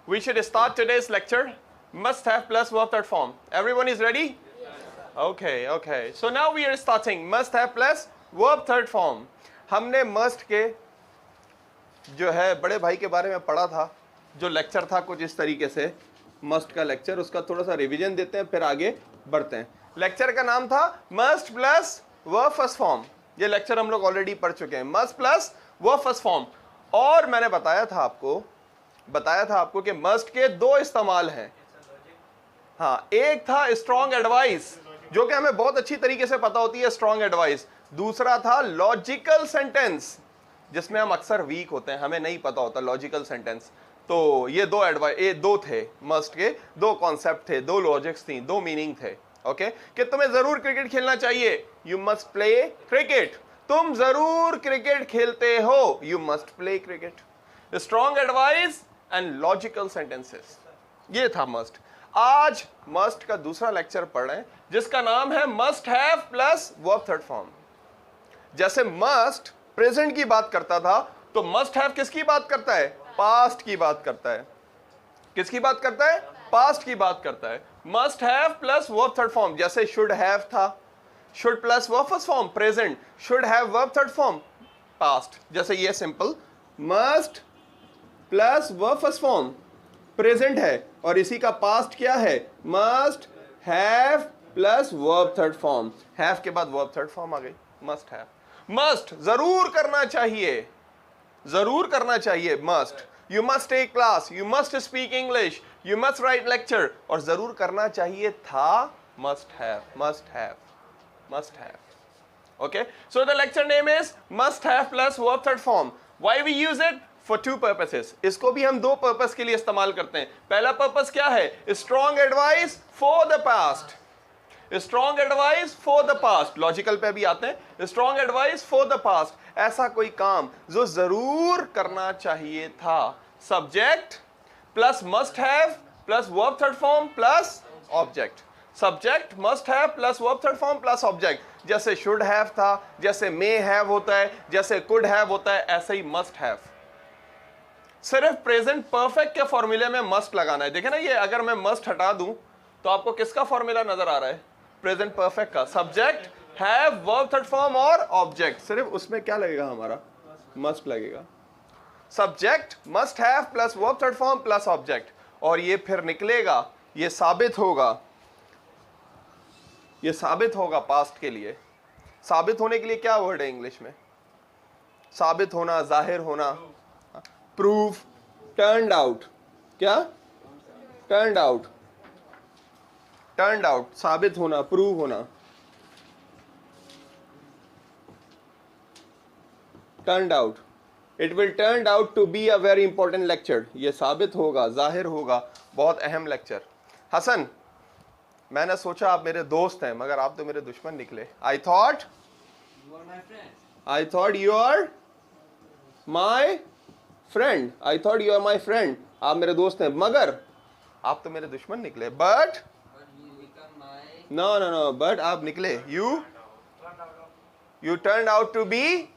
we should start today's lecture. Must have plus verb third form. Everyone is ready? Okay, okay. So now we are starting. Must have plus verb third form. हमने must के जो है बड़े भाई के बारे में पढ़ा था, जो लेक्चर था कुछ इस तरीके से, मस्ट का लेक्चर, उसका थोड़ा सा रिवीजन देते हैं फिर आगे बढ़ते हैं। लेक्चर का नाम था must plus verb first form. ये लेक्चर हम लोग ऑलरेडी पढ़ चुके हैं, must plus verb first form. और मैंने बताया था आपको कि मस्ट के दो इस्तेमाल हैं। हाँ, एक था स्ट्रॉन्ग एडवाइस, जो कि हमें बहुत अच्छी तरीके से पता होती है स्ट्रॉन्ग एडवाइस। दूसरा था लॉजिकल सेंटेंस, जिसमें हम अक्सर वीक होते हैं, हमें नहीं पता होता लॉजिकल सेंटेंस। तो ये दो थे मस्ट के, दो कॉन्सेप्ट थे, दो लॉजिक्स थी, दो मीनिंग थे। ओके, कि तुम्हें जरूर क्रिकेट खेलना चाहिए, यू मस्ट प्ले क्रिकेट। तुम जरूर क्रिकेट खेलते हो, you must play cricket. Strong advice and logical sentences, ये था मस्ट। आज मस्ट का दूसरा लेक्चर पढ़ रहे हैं, जिसका नाम है must have plus verb third form. जैसे मस्ट प्रेजेंट की बात करता था, तो मस्ट हैव किसकी बात करता है? पास्ट की बात करता है। किसकी बात करता है? पास्ट की बात करता है। Must have plus verb third form, जैसे शुड हैव था, should plus verb first form present, should have verb third form past. जैसे ये simple must plus verb first form present है, और इसी का पास्ट क्या है? Must have plus verb third form. Have के बाद वर्ब थर्ड फॉर्म आ गई, मस्ट हैव। मस्ट जरूर करना चाहिए, जरूर करना चाहिए must. You must take class, you must speak English, you must write lecture. और जरूर करना चाहिए था must have, must have, must have. Okay, so the lecture name is must have plus verb third form. Why we use it? For two purposes. इसको भी हम दो purpose के लिए इस्तेमाल करते हैं। पहला पर्पस क्या है? Strong advice for the past, strong advice for the past. Logical पे भी आते हैं, strong advice for the past. ऐसा कोई काम जो जरूर करना चाहिए था। Subject plus must have plus verb third form plus object. Subject must have plus verb third form plus object. जैसे शुड हैव था, जैसे मे हैव होता है, जैसे कुड हैव होता है, ऐसे ही मस्ट हैव। सिर्फ प्रेजेंट परफेक्ट के फॉर्मूले में मस्ट लगाना है। देखे ना, ये अगर मैं मस्ट हटा दूं तो आपको किसका फॉर्मूला नजर आ रहा है? प्रेजेंट परफेक्ट का। Subject, have, verb third form और ऑब्जेक्ट। सिर्फ उसमें क्या लगेगा? हमारा मस्ट लगेगा। Subject must have plus verb third form plus object. और ये फिर निकलेगा, ये साबित होगा, ये साबित होगा पास्ट के लिए। साबित होने के लिए क्या वर्ड है इंग्लिश में? साबित होना, जाहिर होना, प्रूव, टर्न्ड आउट। क्या? टर्न्ड आउट, टर्न्ड आउट, साबित होना, प्रूव होना। Turned out, it will turn out to be a very important lecture. ये साबित होगा, जाहिर होगा, बहुत अहम लेक्चर। हसन, मैंने सोचा आप मेरे दोस्त हैं, मगर आप तो मेरे दुश्मन निकले। I thought you are my friend, I thought you are my friend. आप मेरे दोस्त हैं, मगर आप तो मेरे दुश्मन निकले। बट नो, बट आप निकले, you turn out to be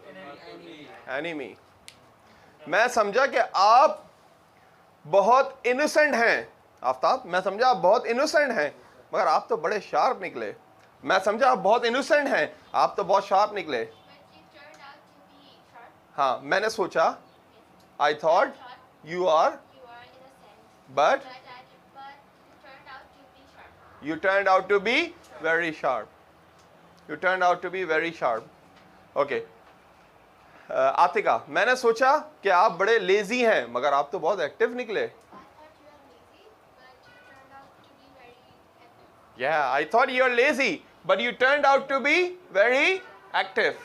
enemy. मैं समझा कि आप बहुत इनोसेंट हैं आफ्ताब, मैं समझा आप बहुत इनोसेंट हैं, मगर आप तो बड़े शार्प निकले। मैं समझा आप बहुत इनोसेंट हैं, आप तो बहुत शार्प निकले। हाँ, मैंने सोचा, I thought you are, but you turned out to be very sharp. You turned out to be very sharp. Okay. Atika, मैंने सोचा कि आप बड़े लेजी हैं, मगर आप तो बहुत एक्टिव निकले। Yeah, I thought you are lazy, but you turned out to be very active.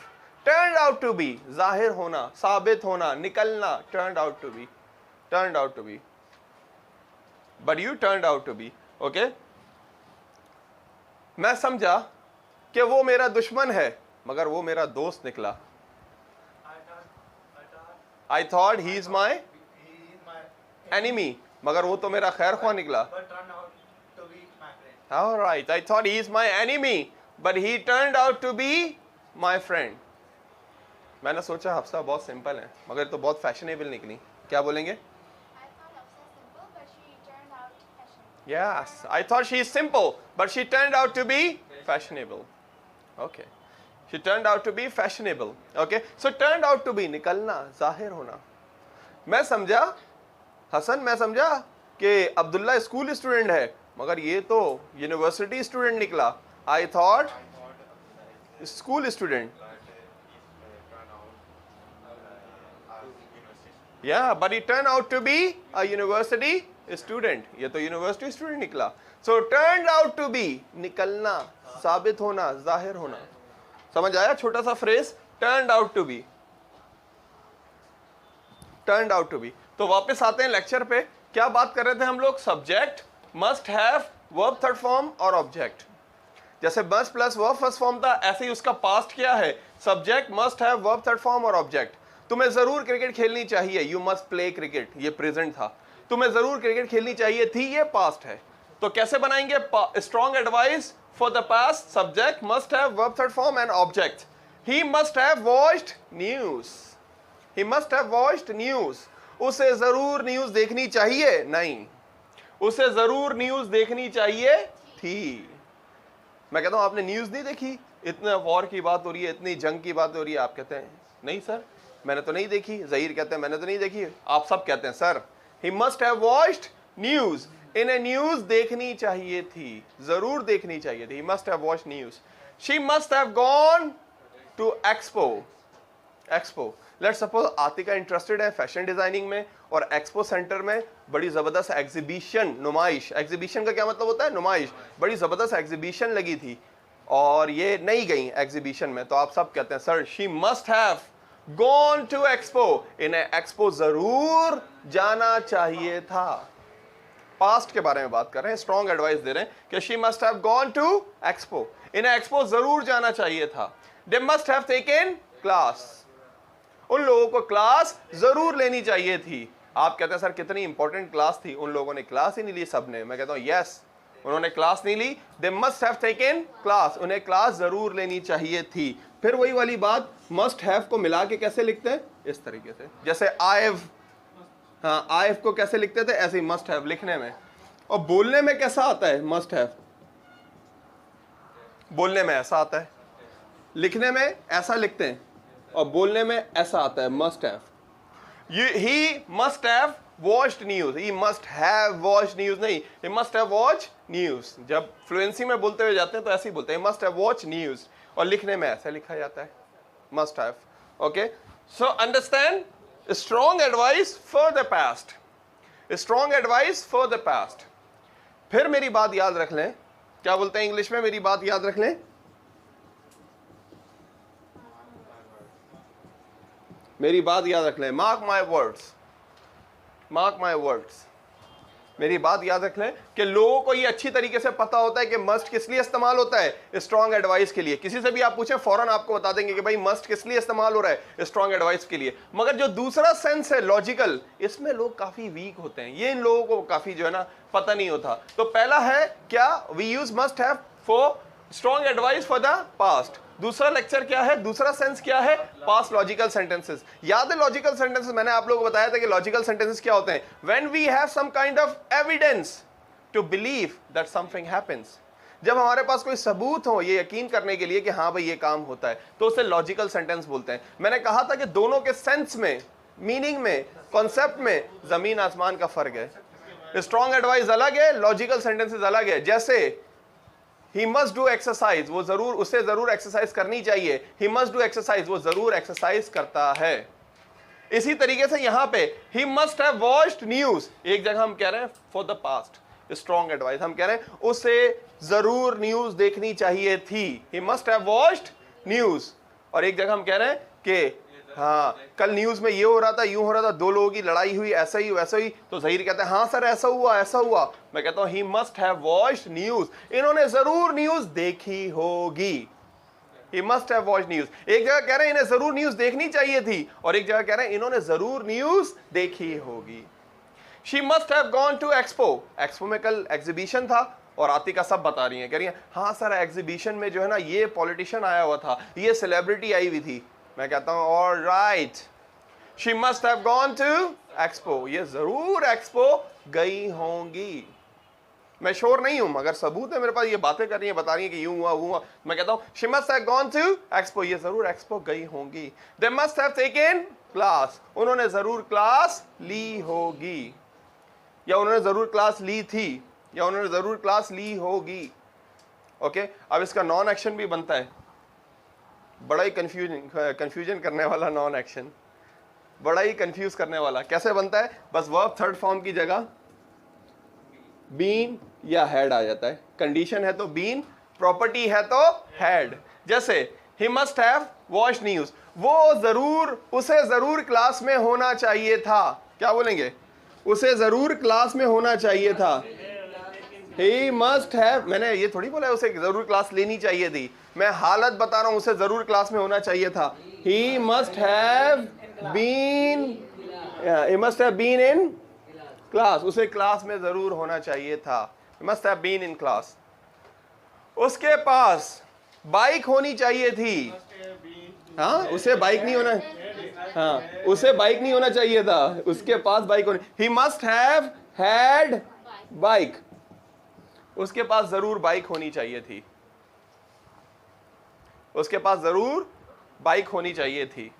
Turned out to be, जाहिर होना, साबित होना, निकलना, turned out to be, turned out to be. But you turned out to be. Okay? मैं समझा कि वो मेरा दुश्मन है, मगर वो मेरा दोस्त निकला। I thought he is my enemy, मगर वो तो मेरा खैर ख्वाह निकला। All right, I thought he is my enemy, but he turned out to be my friend. मैंने सोचा हफ्सा बहुत सिंपल है, मगर तो बहुत फैशनेबल निकली। क्या बोलेंगे? Yes, I thought she is simple, but she turned out to be fashionable. Okay, she turned out to be fashionable. Okay, so turned out to be निकलना, जाहिर होना. मैं समझा हसन, मैं समझा कि अब्दुल्ला स्कूल स्टूडेंट है, मगर ये तो यूनिवर्सिटी स्टूडेंट निकला. I thought school student. Yeah, but it turned out to be a university student. ये तो यूनिवर्सिटी स्टूडेंट निकला. So turned out to be निकलना, साबित होना, जाहिर होना. समझ आया छोटा सा phrase turned out to be. Turned out to be. तो वापस आते हैं लेक्चर पे. क्या बात कर रहे थे हम लोग? Subject must have verb third form और ऑब्जेक्ट. जैसे must plus verb first form था, ऐसे ही उसका पास्ट क्या है? Subject must have verb third form और ऑब्जेक्ट. तुम्हें जरूर क्रिकेट खेलनी चाहिए, यू मस्ट प्ले क्रिकेट, ये प्रेजेंट था. तुम्हें जरूर क्रिकेट खेलनी चाहिए थी, ये पास्ट है. तो कैसे बनाएंगे? Strong advice for the past, subject must have verb third form and object. He must have watched news. He must have watched news. उसे जरूर न्यूज देखनी चाहिए, नहीं, उसे जरूर न्यूज देखनी चाहिए थी. मैं कहता हूं आपने न्यूज नहीं देखी, इतने वॉर की बात हो रही है, इतनी जंग की बात हो रही है, आप कहते हैं नहीं सर मैंने तो नहीं देखी. ज़हीर कहते हैं मैंने तो नहीं देखी. आप सब कहते हैं sir he must have watched news. इन्हें न्यूज देखनी चाहिए थी, जरूर देखनी चाहिए थी. He must have watched news. She must have gone to expo. Expo, let's suppose Atika interested है फैशन डिजाइनिंग में, और एक्सपो सेंटर में बड़ी जबरदस्त एग्जीबिशन, नुमाइश. एग्जीबिशन का क्या मतलब होता है? नुमाइश. बड़ी जबरदस्त एग्जीबिशन लगी थी और ये नहीं गई एग्जीबिशन में. तो आप सब कहते हैं sir she must have gone to expo. इन्हें एक्सपो जरूर जाना चाहिए था. पास्ट के बारे में बात कर रहे हैं, स्ट्रॉन्ग एडवाइस दे रहे हैं कि she must have gone to expo. इन्हें एक्सपो जरूर जाना चाहिए था. They must have taken class. उन लोगों को क्लास जरूर लेनी चाहिए थी. आप कहते हैं सर कितनी इंपॉर्टेंट क्लास थी, उन लोगों ने क्लास ही नहीं ली सबने. मैं कहता हूं यस, उन्होंने क्लास नहीं ली. They must have taken class. उन्हें क्लास जरूर लेनी चाहिए थी. फिर वही वाली बात, मस्ट हैव को मिला के कैसे लिखते हैं? इस तरीके से. जैसे आईव, हाँ आईव को कैसे लिखते थे? ऐसे ही मस्ट हैव लिखने में. और बोलने में कैसा आता है? Must have. बोलने में ऐसा आता है, लिखने में ऐसा लिखते हैं, और बोलने में ऐसा आता है must have. He must have watched news. He must have watched news नहीं, he must have watch news. जब फ्लुएंसी में बोलते हुए जाते हैं तो ऐसे ही बोलते हैं मस्ट हैव वॉच न्यूज, और लिखने में ऐसा लिखा जाता है must have. Okay, so understand, strong advice for the past. Strong advice for the past. फिर मेरी बात याद रख लें. क्या बोलते हैं इंग्लिश में? मेरी बात याद रख लें. मेरी बात याद रख लें. Mark my words. Mark my words. मेरी बात याद रख लें कि लोगों को ये अच्छी तरीके से पता होता है कि मस्ट किस लिए इस्तेमाल होता है? स्ट्रॉन्ग एडवाइस के लिए. किसी से भी आप पूछें फौरन आपको बता देंगे कि भाई मस्ट किस लिए इस्तेमाल हो रहा है? स्ट्रॉन्ग एडवाइस के लिए. मगर जो दूसरा सेंस है लॉजिकल, इसमें लोग काफी वीक होते हैं. ये इन लोगों को काफी जो है ना पता नहीं होता. तो पहला है क्या? We use must have for strong advice for the past. दूसरा लेक्चर क्या है? दूसरा सेंस क्या है? Past logical sentences. याद है लॉजिकल सेंटेंसेस? मैंने आप लोगों को बताया था कि लॉजिकल सेंटेंसेस क्या होते हैं? When we have some kind of evidence to believe that something happens. जब हमारे पास कोई सबूत हो ये यकीन करने के लिए कि हाँ भाई ये काम होता है, तो उसे लॉजिकल सेंटेंस बोलते हैं. मैंने कहा था कि दोनों के सेंस में, मीनिंग में, कॉन्सेप्ट में जमीन आसमान का फर्क है. स्ट्रॉन्ग एडवाइस अलग है, लॉजिकल सेंटेंसेस अलग है. जैसे He must do exercise, वो जरूर, उसे जरूर एक्सरसाइज करनी चाहिए. He must do exercise, वो जरूर एक्सरसाइज करता है. इसी तरीके से यहां पे he must have watched news. एक जगह हम कह रहे हैं for the past, strong advice. हम कह रहे हैं उसे जरूर न्यूज देखनी चाहिए थी. He must have watched news. और एक जगह हम कह रहे हैं कि हाँ कल न्यूज में ये हो रहा था, यूं हो रहा था, दो लोगों की लड़ाई हुई, ऐसा ही वैसा ही. तो ज़हीर कहते हैं हाँ सर ऐसा हुआ ऐसा हुआ. मैं कहता हूं ही मस्ट हैव वॉच्ड न्यूज. इन्होंने जरूर न्यूज देखी होगी. ही मस्ट हैव वॉच्ड न्यूज. एक जगह कह रहे हैं इन्हें जरूर न्यूज देखनी चाहिए थी, और एक जगह कह रहे हैं इन्होंने जरूर न्यूज देखी होगी. She must have gone to expo. Expo में कल एग्जीबिशन था, और आतिका सब बता रही हैं, कह रही हैं हाँ सर एग्जीबिशन में जो है ना ये पॉलिटिशियन आया हुआ था, ये सेलिब्रिटी आई हुई थी. मैं कहता हूं all right, she must have gone to expo. ये जरूर एक्सपो गई होंगी. मैं श्योर नहीं हूं, मगर सबूत है मेरे पास, ये बातें कर रही है, बता रही है कि यूं हुआ वो हुआ। मैं कहता हूं she must have gone to expo, ये जरूर एक्सपो गई होंगी। They must have taken class, उन्होंने जरूर क्लास ली होगी, या उन्होंने जरूर क्लास ली थी, या उन्होंने जरूर क्लास ली होगी। ओके, अब इसका नॉन एक्शन भी बनता है, बड़ा ही कंफ्यूजन करने वाला नॉन एक्शन, बड़ा ही कंफ्यूज करने वाला। कैसे बनता है? बस वर्ब थर्ड फॉर्म की जगह बीन या हैड आ जाता है। कंडीशन है तो बीन, प्रॉपर्टी है तो हैड। जैसे ही मस्ट हैव वॉच्ड न्यूज, वो जरूर, उसे जरूर क्लास में होना चाहिए था। क्या बोलेंगे? उसे जरूर क्लास में होना चाहिए था। ही मस्ट हैव, मैंने ये थोड़ी बोला है उसे जरूर क्लास लेनी चाहिए थी, मैं हालत बता रहा हूं, उसे जरूर क्लास में होना चाहिए था। He must have been, he must have been in class, उसे क्लास में जरूर होना चाहिए था। He must have been in class. उसके पास बाइक होनी चाहिए थी। हाँ, उसे बाइक नहीं होना, हाँ उसे बाइक नहीं होना चाहिए था, उसके पास बाइक होनी। ही मस्ट हैव हैड बाइक, उसके पास जरूर बाइक होनी चाहिए थी, उसके पास जरूर बाइक होनी चाहिए थी।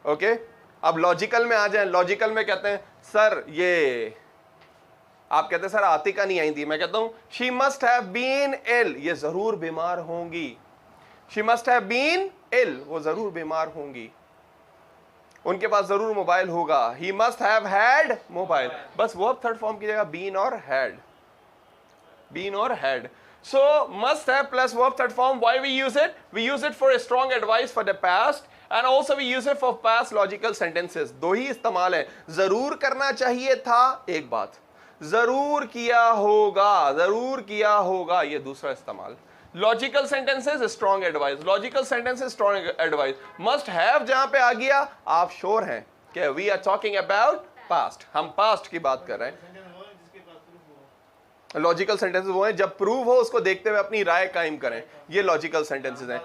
ओके, अब लॉजिकल में आ जाए। लॉजिकल में कहते हैं सर ये, आप कहते हैं सर आतिका नहीं आई थी, मैं कहता हूं she must have been ill, ये जरूर बीमार होंगी। She must have been ill, वो जरूर बीमार होंगी। उनके पास जरूर मोबाइल होगा। He must have had mobile, बस वर्ब थर्ड फॉर्म की जगह बीन और हैड, बीन और had. So must have plus verb third form. Why we use it? We use it for a strong advice for the past, and also we use it for past logical sentences. दो ही इस्तेमाल है। जरूर करना चाहिए था एक बात, जरूर किया होगा, जरूर किया होगा ये दूसरा इस्तेमाल। Logical sentences strong advice, logical sentences strong advice. Must have जहां पे आ गया आप श्योर हैं कि we are talking about past, हम पास्ट की बात कर रहे हैं। लॉजिकल सेंटेंसेस वो हैं जब प्रूव हो उसको देखते हुए अपनी राय कायम करें, ये लॉजिकल सेंटेंसेस हैं।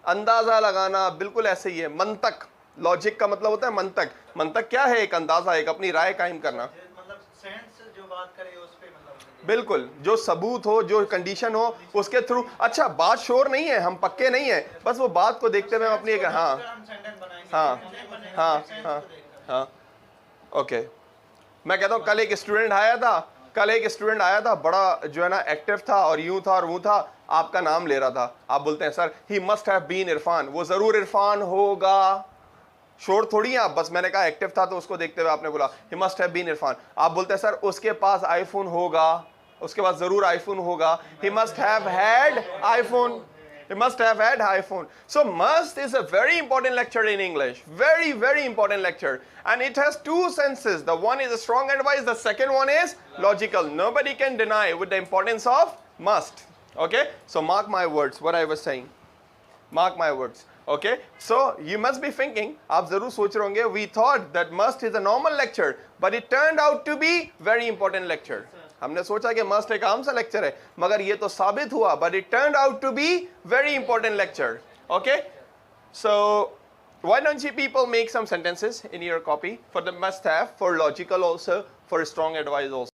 अंदाजा लगाना बिल्कुल ऐसे ही है। मंतक, लॉजिक का मतलब होता है मंतक। मंतक क्या है? एक अंदाजा, एक अपनी राय कायम करना, मतलब सेंस जो बात करे उस पे, मतलब बिल्कुल जो सबूत हो, जो कंडीशन हो उसके थ्रू। अच्छा बात श्योर नहीं है, हम पक्के नहीं है, बस वो बात को देखते हुए हम अपनी एक, हाँ हाँ हाँ हाँ हाँ ओके। मैं कहता हूँ कल एक स्टूडेंट आया था, कल एक स्टूडेंट आया था, बड़ा जो है ना एक्टिव था और यूं था और वो था, आपका नाम ले रहा था। आप बोलते हैं sir he must have been Irfan, वो जरूर इरफान होगा। श्योर थोड़ी है आप, बस मैंने कहा एक्टिव था तो उसको देखते हुए आपने बोला he must have been Irfan. आप बोलते हैं सर उसके पास आईफोन होगा, उसके पास जरूर आईफोन होगा। He must have had iPhone, he must have had iPhone. So must is a very important lecture in English, very very important lecture, and it has two senses. The one is a strong advice, the second one is logical. Nobody can deny with the importance of must. Okay, so mark my words what I was saying, mark my words. Okay, so you must be thinking, आप जरूर सोच रहे होंगे we thought that must is a normal lecture but it turned out to be very important lecture. हमने सोचा कि must एक आम सा लेक्चर है, मगर ये तो साबित हुआ, but it turned out to be very important lecture. Okay, so why don't you people make some sentences in your copy for the must have, for logical also, for strong advice also.